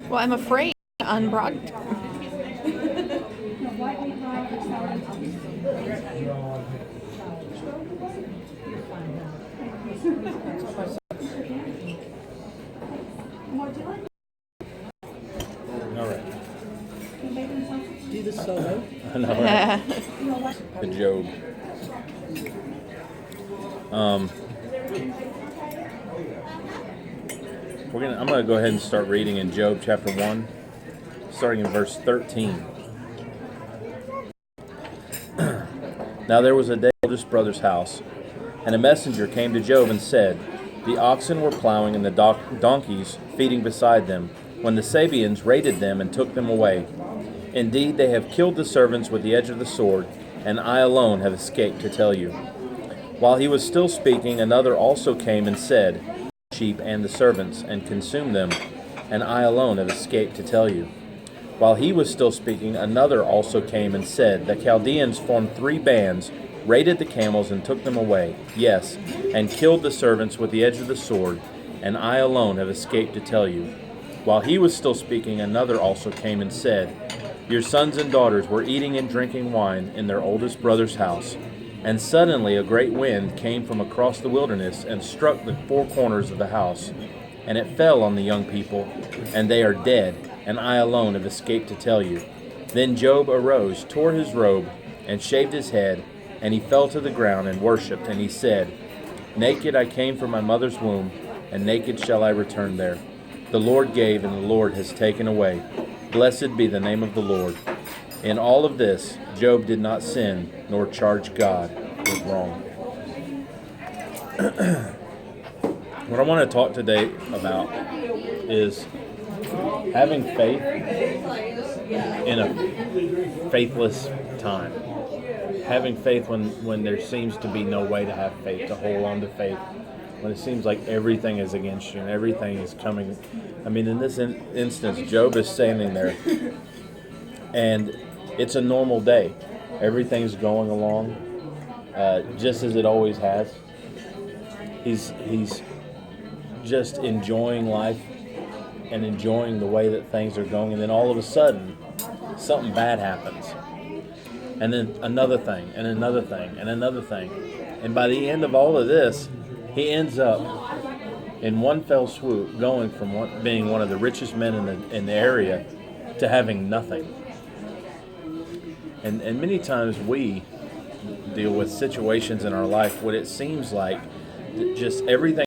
Well, I'm afraid on Broad. All right. Do the solo. I know, right? The Job. I'm gonna go ahead and start reading in Job chapter 1, starting in verse 13. Now there was a day in the oldest brother's house, and a messenger came to Job and said, the oxen were plowing and the donkeys feeding beside them, when the Sabeans raided them and took them away. Indeed, they have killed the servants with the edge of the sword, and I alone have escaped to tell you. While he was still speaking, another also came and said, sheep and the servants, and consumed them, and I alone have escaped to tell you. While he was still speaking, another also came and said, the Chaldeans formed 3 bands, raided the camels and took them away, yes, and killed the servants with the edge of the sword, and I alone have escaped to tell you. While he was still speaking, another also came and said, your sons and daughters were eating and drinking wine in their oldest brother's house. And suddenly a great wind came from across the wilderness and struck the 4 corners of the house. And it fell on the young people, and they are dead, and I alone have escaped to tell you. Then Job arose, tore his robe, and shaved his head, and he fell to the ground and worshipped, and he said, naked I came from my mother's womb, and naked shall I return there. The Lord gave, and the Lord has taken away. Blessed be the name of the Lord. In all of this, Job did not sin, nor charge God with wrong. What I want to talk today about is having faith in a faithless time. Having faith when there seems to be no way to have faith, to hold on to faith. When it seems like everything is against you and everything is coming. I mean, in this instance, Job is standing there, and it's a normal day. Everything's going along just as it always has. He's just enjoying life and enjoying the way that things are going, and then all of a sudden, something bad happens. And then another thing, and another thing, and another thing. And by the end of all of this, he ends up in one fell swoop going from being one of the richest men in the area to having nothing. And many times we deal with situations in our life when it seems like just everything